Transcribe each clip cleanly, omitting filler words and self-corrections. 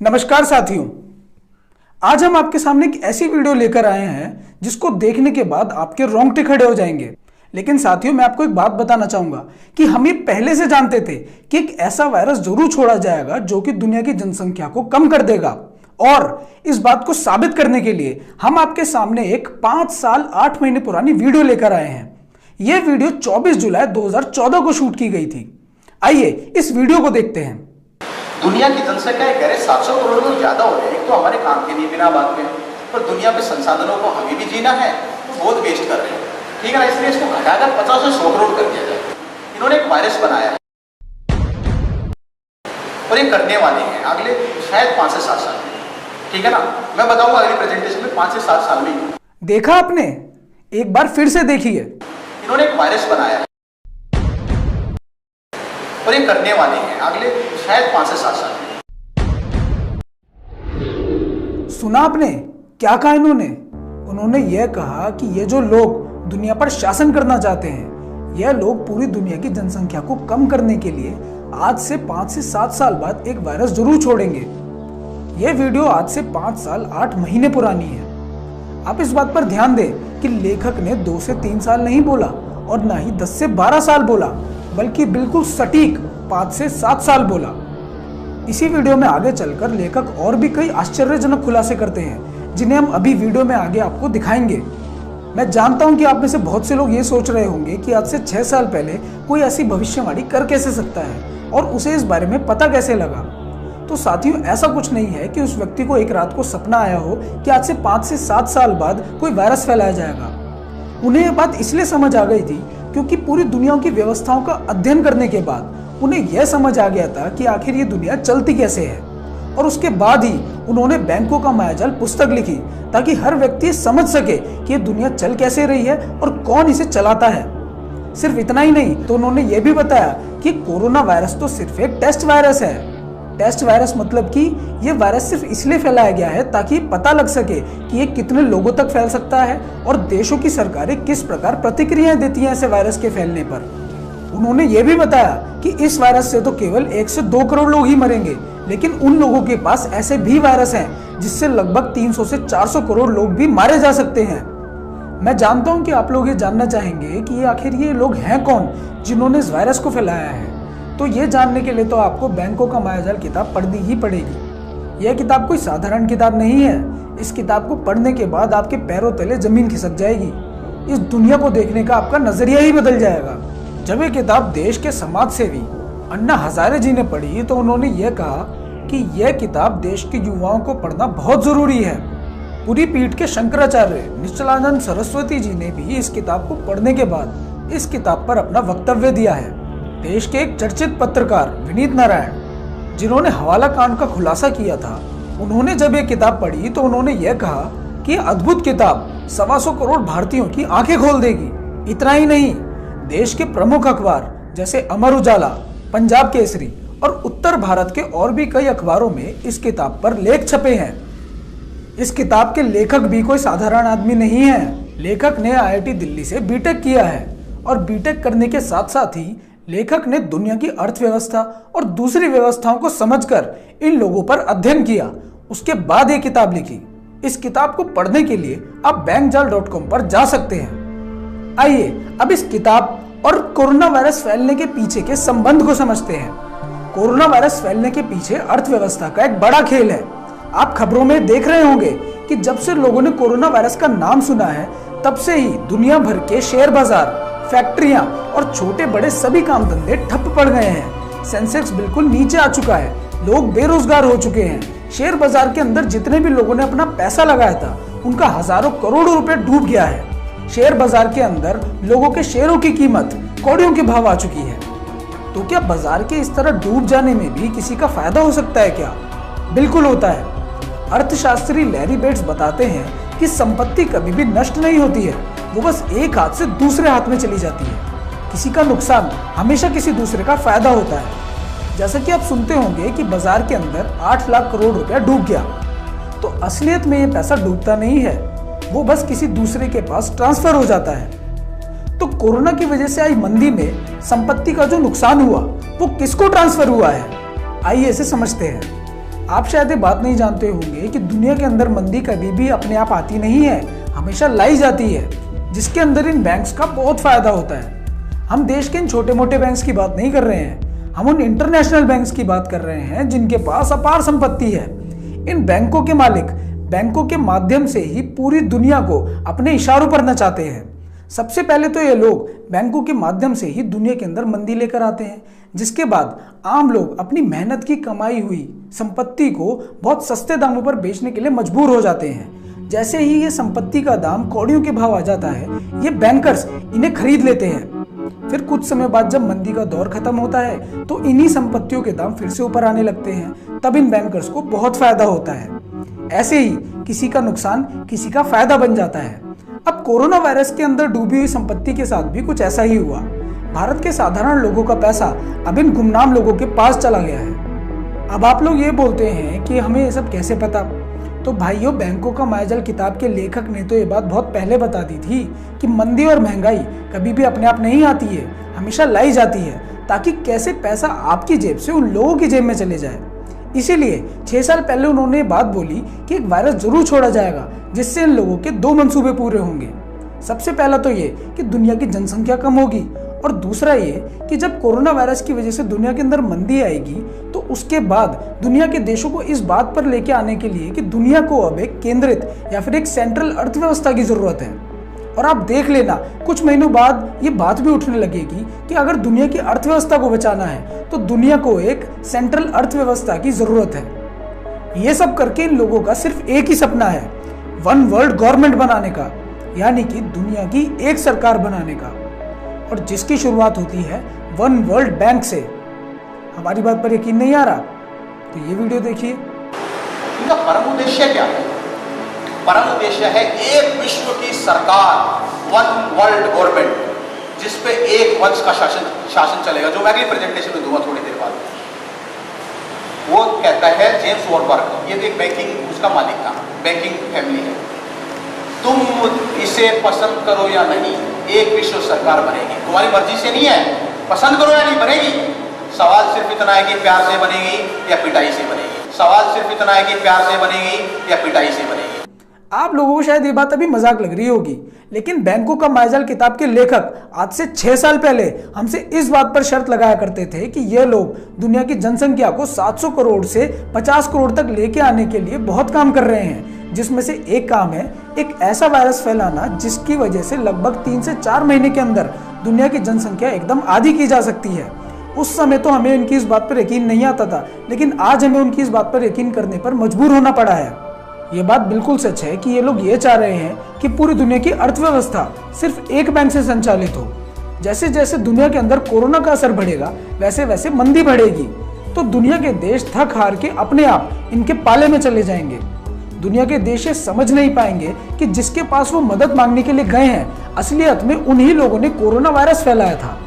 नमस्कार साथियों, आज हम आपके सामने एक ऐसी वीडियो लेकर आए हैं जिसको देखने के बाद आपके रोंगटे खड़े हो जाएंगे। लेकिन साथियों, मैं आपको एक बात बताना चाहूंगा कि हम ये पहले से जानते थे कि एक ऐसा वायरस जरूर छोड़ा जाएगा जो कि दुनिया की जनसंख्या को कम कर देगा। और इस बात को साबित करने के लिए हम आपके सामने एक 5 साल 8 महीने पुरानी वीडियो लेकर आए हैं। यह वीडियो 24 जुलाई 2014 को शूट की गई थी। आइए इस वीडियो को देखते हैं। दुनिया की जनसंख्या कह रहे 700 करोड़ से ज्यादा हो रही है। तो हमारे काम के लिए बिना बात में, पर दुनिया के संसाधनों को हमें भी जीना है तो बहुत वेस्ट कर रहे हैं। ठीक है ना, इसलिए इसको घटाकर 50 से 100 करोड़ कर दिया जाए। इन्होंने एक वायरस बनाया है और ये करने वाले हैं अगले शायद 5 से 7 साल में। ठीक है ना, मैं बताऊंगा अगली प्रेजेंटेशन में 5 से 7 साल में। देखा आपने? एक बार फिर से देखिए। इन्होंने एक वायरस बनाया है और ये करने वाले हैं अगले शायद 5 से 7 साल में। सुना आपने क्या कहा इन्होंने? उन्होंने यह कहा कि ये जो लोग दुनिया पर शासन करना चाहते हैं, यह लोग पूरी दुनिया की जनसंख्या को कम करने के लिए आज से 5 से 7 साल बाद एक वायरस जरूर छोड़ेंगे। यह वीडियो आज से 5 साल 8 महीने पुरानी है। आप इस बात पर ध्यान दें कि लेखक ने 2 से 3 साल नहीं बोला और ना ही 10 से 12 साल बोला, बल्कि बिल्कुल सटीक 5 से 7 साल बोला। इसी वीडियो में आगे चलकर लेखक और भी कई आश्चर्यजनक खुलासे करते हैं जिन्हें हम अभी वीडियो में आगे आपको दिखाएंगे। मैं जानता हूं कि आप में से बहुत से लोग ये सोच रहे होंगे कि आज से 6 साल पहले कोई ऐसी भविष्यवाणी कर कैसे सकता है और उसे इस बारे में पता कैसे लगा। तो साथियों, ऐसा कुछ नहीं है कि उस व्यक्ति को एक रात को सपना आया हो कि आज से 5 से 7 साल बाद कोई वायरस फैलाया जाएगा। उन्हें यह बात इसलिए समझ आ गई थी क्योंकि पूरी दुनिया की व्यवस्थाओं का अध्ययन करने के बाद उन्हें यह समझ आ गया था कि आखिर ये दुनिया चलती कैसे है। और उसके बाद ही उन्होंने बैंकों का मायाजाल पुस्तक लिखी ताकि हर व्यक्ति समझ सके कि ये दुनिया चल कैसे रही है और कौन इसे चलाता है। सिर्फ इतना ही नहीं, तो उन्होंने ये भी बताया कि कोरोना वायरस तो सिर्फ एक टेस्ट वायरस है। टेस्ट वायरस मतलब कि ये वायरस सिर्फ इसलिए फैलाया गया है ताकि पता लग सके कि ये कितने लोगों तक फैल सकता है और देशों की सरकारें किस प्रकार प्रतिक्रियाएं देती हैं ऐसे वायरस के फैलने पर। उन्होंने ये भी बताया कि इस वायरस से तो केवल 1 से 2 करोड़ लोग ही मरेंगे, लेकिन उन लोगों के पास ऐसे भी वायरस हैं जिससे लगभग 300 से 400 करोड़ लोग भी मारे जा सकते हैं। मैं जानता हूं कि आप लोग ये जानना चाहेंगे कि आखिर ये लोग हैं कौन जिन्होंने इस वायरस को फैलाया है। तो ये जानने के लिए तो आपको बैंकों का मायाजाल किताब पढ़नी ही पड़ेगी। यह किताब कोई साधारण किताब नहीं है। इस किताब को पढ़ने के बाद आपके पैरों तले जमीन खिसक जाएगी। इस दुनिया को देखने का आपका नजरिया ही बदल जाएगा। जब ये किताब देश के समाज सेवी अन्ना हजारे जी ने पढ़ी तो उन्होंने यह कहा कि यह किताब देश के युवाओं को पढ़ना बहुत जरूरी है। पूरी पीठ के शंकराचार्य निश्चलानंद सरस्वती जी ने भी इस किताब को पढ़ने के बाद इस किताब पर अपना वक्तव्य दिया है। देश के एक चर्चित पत्रकार विनीत नारायण, जिन्होंने हवाला कांड का खुलासा किया था, उन्होंने जब ये किताब पढ़ी तो उन्होंने यह कहा कि यह अद्भुत किताब 125 करोड़ भारतीयों की आंखें खोल देगी। इतना ही नहीं, देश के प्रमुख अखबार जैसे अमर उजाला, पंजाब केसरी और उत्तर भारत के और भी कई अखबारों में इस किताब पर लेख छपे हैं। इस किताब के लेखक भी कोई साधारण आदमी नहीं है। लेखक ने IIT दिल्ली से बीटेक किया है और बीटेक करने के साथ साथ ही लेखक ने दुनिया की अर्थव्यवस्था और दूसरी व्यवस्थाओं को समझकर इन लोगों पर अध्ययन किया। उसके बाद ये किताब लिखी। इस किताब को पढ़ने के लिए आप bankjal.com पर जा सकते हैं। आइए अब इस किताब और कोरोना वायरस फैलने के पीछे के संबंध को समझते हैं। कोरोना वायरस फैलने के पीछे अर्थव्यवस्था का एक बड़ा खेल है। आप खबरों में देख रहे होंगे कि जब से लोगों ने कोरोना वायरस का नाम सुना है, तब से ही दुनिया भर के शेयर बाजार, फैक्ट्रियां और छोटे बड़े सभी काम धंधे ठप पड़ गए हैं। सेंसेक्स बिल्कुल नीचे आ चुका है। लोग बेरोजगार हो चुके हैं। शेयर बाजार के अंदर जितने भी लोगों ने अपना पैसा लगाया था, उनका हजारों करोड़ों रुपए डूब गया है। शेयर बाजार के अंदर लोगों के शेयरों की कीमत कौड़ियों के भाव आ चुकी है। तो क्या बाजार के इस तरह डूब जाने में भी किसी का फायदा हो सकता है क्या? बिल्कुल होता है। अर्थशास्त्री लैरी बेट्स बताते हैं कि संपत्ति कभी भी नष्ट नहीं होती है, वो बस एक हाथ से दूसरे हाथ में चली जाती है। किसी का नुकसान हमेशा किसी दूसरे का फायदा होता है। जैसा कि आप सुनते होंगे कि बाजार के अंदर 8 लाख करोड़ रुपया डूब गया, तो असलियत में ये पैसा डूबता नहीं है, वो बस किसी दूसरे के पास ट्रांसफर हो जाता है। तो कोरोना की वजह से आई मंदी में संपत्ति का जो नुकसान हुआ वो किसको ट्रांसफर हुआ है? आइए इसे समझते हैं। आप शायद ये बात नहीं जानते होंगे कि दुनिया के अंदर मंदी कभी भी अपने आप आती नहीं है, हमेशा लाई जाती है, जिसके अंदर इन बैंक्स का बहुत फायदा होता है। हम देश के इन छोटे मोटे बैंक्स की बात नहीं कर रहे हैं, हम उन इंटरनेशनल बैंक्स की बात कर रहे हैं जिनके पास अपार संपत्ति है। इन बैंकों के मालिक बैंकों के माध्यम से ही पूरी दुनिया को अपने इशारों पर नचाते हैं। सबसे पहले तो ये लोग बैंकों के माध्यम से ही दुनिया के अंदर मंदी लेकर आते हैं, जिसके बाद आम लोग अपनी मेहनत की कमाई हुई संपत्ति को बहुत सस्ते दामों पर बेचने के लिए मजबूर हो जाते हैं। जैसे ही ये संपत्ति का दाम कौड़ियों के भाव आ जाता है, ये बैंकर्स इन्हें खरीद लेते हैं। फिर कुछ समय बाद जब मंदी का दौर खत्म होता है तो इन्हीं संपत्तियों के दाम फिर से ऊपर आने लगते हैं। तब इन बैंकर्स को बहुत फायदा होता है। ऐसे ही किसी का नुकसान किसी का फायदा बन जाता है। अब कोरोना वायरस के अंदर डूबी हुई संपत्ति के साथ भी कुछ ऐसा ही हुआ। भारत के साधारण लोगों का पैसा अब इन गुमनाम लोगों के पास चला गया है। अब आप लोग ये बोलते हैं कि हमें ये सब कैसे पता? तो भाइयों, बैंकों का मायाजाल किताब के लेखक ने तो ये बात बहुत पहले बता दी थी कि मंदी और महंगाई कभी भी अपने आप नहीं आती है, हमेशा लाई जाती है, ताकि कैसे पैसा आपकी जेब से उन लोगों की जेब में चले जाए। इसीलिए 6 साल पहले उन्होंने बात बोली कि एक वायरस जरूर छोड़ा जाएगा जिससे इन लोगों के 2 मंसूबे पूरे होंगे। सबसे पहला तो ये कि दुनिया की जनसंख्या कम होगी, और दूसरा ये कि जब कोरोना वायरस की वजह से दुनिया के अंदर मंदी आएगी तो उसके बाद दुनिया के देशों को इस बात पर लेके आने के लिए कि दुनिया को अब एक केंद्रित या फिर एक सेंट्रल अर्थव्यवस्था की जरूरत है। और आप देख लेना, कुछ महीनों बाद ये बात भी उठने लगेगी कि अगर दुनिया की अर्थव्यवस्था को बचाना है तो दुनिया को एक सेंट्रल अर्थव्यवस्था की जरूरत है। ये सब करके इन लोगों का सिर्फ एक ही सपना है, वन वर्ल्ड गवर्नमेंट बनाने का, यानी कि दुनिया की एक सरकार बनाने का, और जिसकी शुरुआत होती है वन वर्ल्ड बैंक से। हमारी बात पर यकीन नहीं आ रहा तो ये वीडियो देखिए। इनका परम उद्देश्य क्या है? परम उद्देश्य है एक विश्व की सरकार, वन वर्ल्ड गवर्नमेंट, जिसपे एक वंश का शासन चलेगा, जो मैं अगली प्रेजेंटेशन में दूंगा थोड़ी देर बाद। वो कहता है जेम्स वॉरबर्ग, ये एक बैंकिंग उसका मालिक था, बैंकिंग फैमिली है। तुम इसे पसंद करो या नहीं, एक विश्व सरकार बनेगी। तुम्हारी मर्जी से नहीं है, पसंद करो या नहीं, बनेगी। सवाल सिर्फ इतना है कि प्यार से बनेगी या पिटाई से बनेगी। सवाल सिर्फ इतना है कि प्यार से बनेगी या पिटाई से बनेगी। आप लोगों को शायद ये बात अभी मजाक लग रही होगी, लेकिन बैंकों का मायाजाल किताब के लेखक आज से 6 साल पहले हमसे इस बात पर शर्त लगाया करते थे कि ये लोग दुनिया की जनसंख्या को 700 करोड़ से 50 करोड़ तक लेके आने के लिए बहुत काम कर रहे हैं, जिसमें से एक काम है एक ऐसा वायरस फैलाना जिसकी वजह से लगभग 3 से 4 महीने के अंदर दुनिया की जनसंख्या एकदम आधी की जा सकती है। उस समय तो हमें इनकी इस बात पर यकीन नहीं आता था, लेकिन आज हमें उनकी इस बात पर यकीन करने पर मजबूर होना पड़ा है। ये बात बिल्कुल सच है कि ये लोग ये चाह रहे हैं कि पूरी दुनिया की अर्थव्यवस्था सिर्फ एक बैंक से संचालित हो। जैसे जैसे दुनिया के अंदर कोरोना का असर बढ़ेगा वैसे वैसे मंदी बढ़ेगी, तो दुनिया के देश थक हार के अपने आप इनके पाले में चले जाएंगे। दुनिया के देश ये समझ नहीं पाएंगे कि जिसके पास वो मदद मांगने के लिए गए हैं, असलियत में उन्हीं लोगों ने कोरोना वायरस फैलाया था।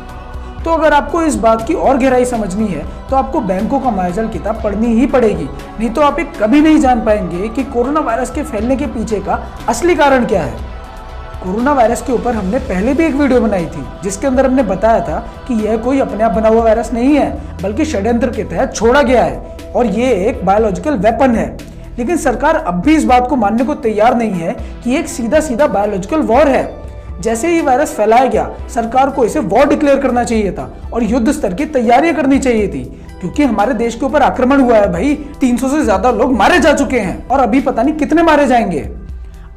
तो अगर आपको इस बात की और गहराई समझनी है तो आपको बैंकों का मायाजाल किताब पढ़नी ही पड़ेगी, नहीं तो आप कभी नहीं जान पाएंगे कि कोरोना वायरस के फैलने के पीछे का असली कारण क्या है। कोरोना वायरस के ऊपर हमने पहले भी एक वीडियो बनाई थी, जिसके अंदर हमने बताया था कि यह कोई अपने आप बना हुआ वायरस नहीं है, बल्कि षड्यंत्र के तहत छोड़ा गया है और ये एक बायोलॉजिकल वेपन है। लेकिन सरकार अब भी इस बात को मानने को तैयार नहीं है कि एक सीधा सीधा बायोलॉजिकल वॉर है। जैसे ही वायरस फैलाया गया, सरकार को इसे वॉर डिक्लेयर करना चाहिए था और युद्ध स्तर की तैयारियां करनी चाहिए थी, क्योंकि हमारे देश के ऊपर आक्रमण हुआ है भाई। 300 से ज्यादा लोग मारे जा चुके हैं और अभी पता नहीं कितने मारे जाएंगे।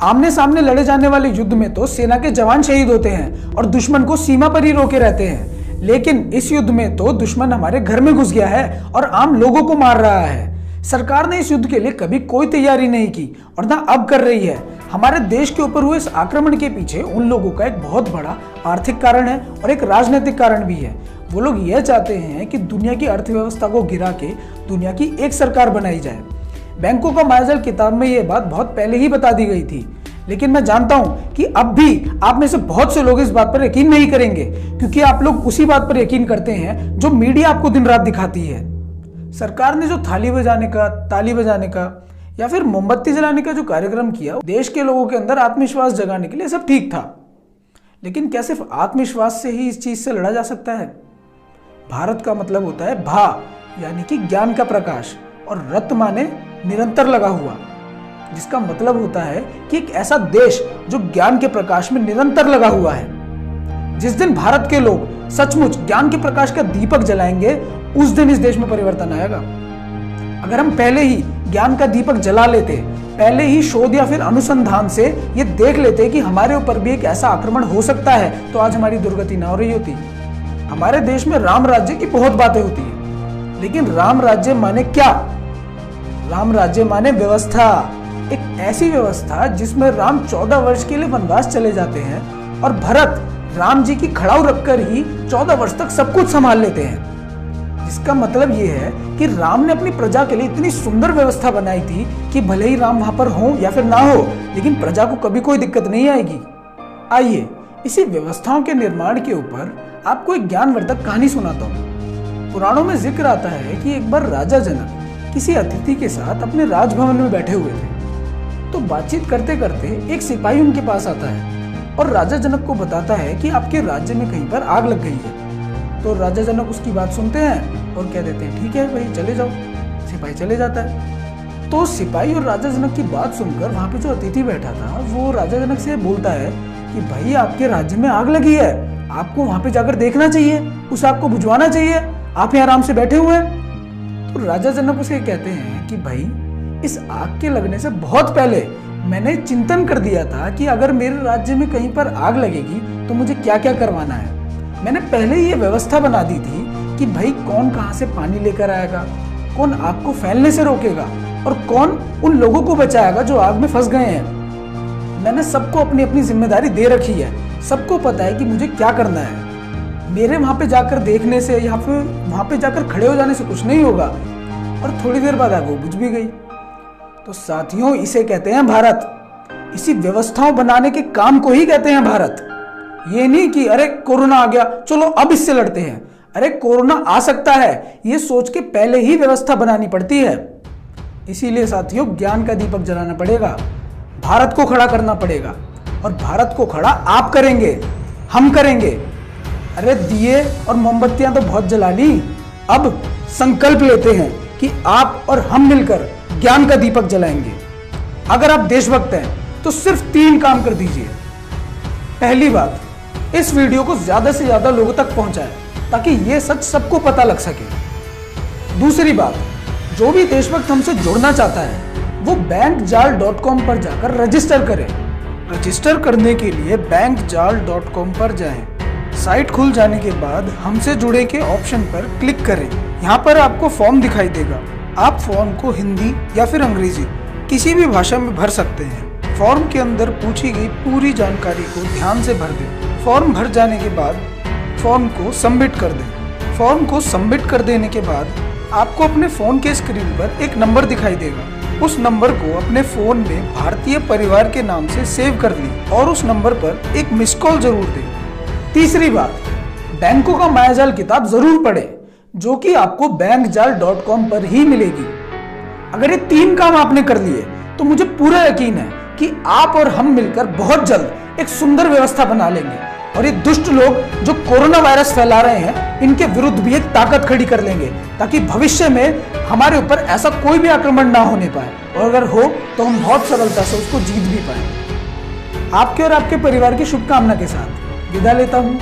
आमने सामने लड़े जाने वाले युद्ध में तो सेना के जवान शहीद होते हैं और दुश्मन को सीमा पर ही रोके रहते हैं, लेकिन इस युद्ध में तो दुश्मन हमारे घर में घुस गया है और आम लोगों को मार रहा है। सरकार ने इस युद्ध के लिए कभी कोई तैयारी नहीं की और ना अब कर रही है। हमारे देश के ऊपर हुए इस आक्रमण के पीछे उन लोगों का एक बहुत बड़ा आर्थिक कारण है और एक राजनीतिक कारण भी है। वो लोग यह चाहते हैं कि दुनिया की अर्थव्यवस्था को गिरा के दुनिया की एक सरकार बनाई जाए। बैंकों का मायाजाल किताब में यह बात बहुत पहले ही बता दी गई थी, लेकिन मैं जानता हूं कि अब भी आप में से बहुत से लोग इस बात पर यकीन नहीं करेंगे, क्योंकि आप लोग उसी बात पर यकीन करते हैं जो मीडिया आपको दिन रात दिखाती है। सरकार ने जो थाली बजाने का, ताली बजाने का या फिर मोमबत्ती जलाने का जो कार्यक्रम किया, देश के लोगों के अंदर आत्मविश्वास जगाने के लिए सब ठीक था, लेकिन क्या सिर्फ आत्मविश्वास से ही इस चीज से लड़ा जा सकता है? भारत का मतलब होता है भा, यानी कि ज्ञान का प्रकाश, और रत माने निरंतर लगा हुआ, जिसका मतलब होता है कि एक ऐसा देश जो ज्ञान के प्रकाश में निरंतर लगा हुआ है। जिस दिन भारत के लोग सचमुच ज्ञान के प्रकाश का दीपक जलाएंगे, उस दिन इस देश में परिवर्तन आएगा। अगर हम पहले ही ज्ञान का दीपक जला लेते, पहले ही शोध या फिर अनुसंधान से ये देख लेते कि हमारे ऊपर भी एक ऐसा आक्रमण हो सकता है, तो आज हमारी दुर्गति ना हो रही होती। हमारे देश में राम राज्य की बहुत बातें होती है, लेकिन राम राज्य माने क्या? राम राज्य माने व्यवस्था, एक ऐसी व्यवस्था जिसमें राम 14 वर्ष के लिए वनवास चले जाते हैं और भरत राम जी की खड़ाऊ रखकर ही 14 वर्ष तक सब कुछ संभाल लेते हैं। जिसका मतलब यह है कि राम ने अपनी प्रजा के लिए इतनी सुंदर व्यवस्था बनाई थी कि भले ही राम वहां पर हो या फिर ना हो, लेकिन प्रजा को कभी कोई दिक्कत नहीं आएगी। आइए इसी व्यवस्थाओं के निर्माण के ऊपर आपको एक ज्ञानवर्धक कहानी सुनाता हूँ। पुराणों में जिक्र आता है कि एक बार राजा जनक किसी अतिथि के साथ अपने राजभवन में बैठे हुए थे। तो बातचीत करते करते एक सिपाही उनके पास आता है और राजा जनक को बताता है कि आपके राज्य में कहीं पर आग लग गई है। तो राजा जनक उसकी बात सुनते हैं और कह देते हैं ठीक है भाई चले जाओ। सिपाही चले जाता है। तो सिपाही और राजा जनक की बात सुनकर वहां पे जो अतिथि बैठा था वो राजा जनक से बोलता है कि भाई आपके राज्य में आग लगी है, आपको वहां पे जाकर देखना चाहिए, उस आग को बुझवाना चाहिए, आप यहाँ आराम से बैठे हुए हैं। तो राजा जनक उसे कहते हैं कि भाई इस आग के लगने से बहुत पहले मैंने चिंतन कर दिया था कि अगर मेरे राज्य में कहीं पर आग लगेगी तो मुझे क्या क्या करवाना है। मैंने पहले ही ये व्यवस्था बना दी थी कि भाई कौन कहाँ से पानी लेकर आएगा, कौन आग को फैलने से रोकेगा और कौन उन लोगों को बचाएगा जो आग में फंस गए हैं। मैंने सबको अपनी अपनी जिम्मेदारी दे रखी है, सबको पता है कि मुझे क्या करना है। मेरे वहां पे जाकर देखने से या फिर वहां पे जाकर खड़े हो जाने से कुछ नहीं होगा। और थोड़ी देर बाद आग वो बुझ भी गई। तो साथियों इसे कहते हैं भारत। इसी व्यवस्थाओं बनाने के काम को ही कहते हैं भारत। ये नहीं कि अरे कोरोना आ गया चलो अब इससे लड़ते हैं। अरे कोरोना आ सकता है, ये सोच के पहले ही व्यवस्था बनानी पड़ती है। इसीलिए साथियों ज्ञान का दीपक जलाना पड़ेगा, भारत को खड़ा करना पड़ेगा और भारत को खड़ा आप करेंगे, हम करेंगे। अरे दिए और मोमबत्तियां तो बहुत जला ली, अब संकल्प लेते हैं कि आप और हम मिलकर ज्ञान का दीपक जलाएंगे। अगर आप देशभक्त हैं तो सिर्फ 3 काम कर दीजिए। पहली बात, इस वीडियो को ज्यादा से ज्यादा लोगों तक पहुंचाएं ताकि यह सच सबको पता लग सके। दूसरी बात, जो भी देशभक्त हमसे जुड़ना चाहता है वो bankjaal.com पर जाकर रजिस्टर करें। रजिस्टर करने के लिए bankjaal.com पर जाएं। साइट खुल जाने के बाद हमसे जुड़े के ऑप्शन पर क्लिक करें। यहाँ पर आपको फॉर्म दिखाई देगा। आप फॉर्म को हिंदी या फिर अंग्रेजी किसी भी भाषा में भर सकते हैं। फॉर्म के अंदर पूछी गई पूरी जानकारी को ध्यान से भर दें। फॉर्म भर जाने के बाद फॉर्म को सबमिट कर दें। फॉर्म को सबमिट कर देने के बाद आपको अपने फोन के स्क्रीन पर एक नंबर दिखाई देगा। उस नंबर को अपने फोन में भारतीय परिवार के नाम से सेव कर लें और उस नंबर पर एक मिस कॉल जरूर दें। तीसरी बात, बैंकों का मायाजाल किताब जरूर पढ़ें जो कि आपको bankjaal.com पर ही मिलेगी। अगर ये 3 काम आपने कर लिए तो मुझे पूरा यकीन है कि आप और हम मिलकर बहुत जल्द एक सुंदर व्यवस्था बना लेंगे और ये दुष्ट लोग जो कोरोना वायरस फैला रहे हैं इनके विरुद्ध भी एक ताकत खड़ी कर लेंगे ताकि भविष्य में हमारे ऊपर ऐसा कोई भी आक्रमण ना होने पाए, और अगर हो तो हम बहुत सरलता से उसको जीत भी पाए। आपके और आपके परिवार की शुभकामना के साथ विदा लेता हूँ।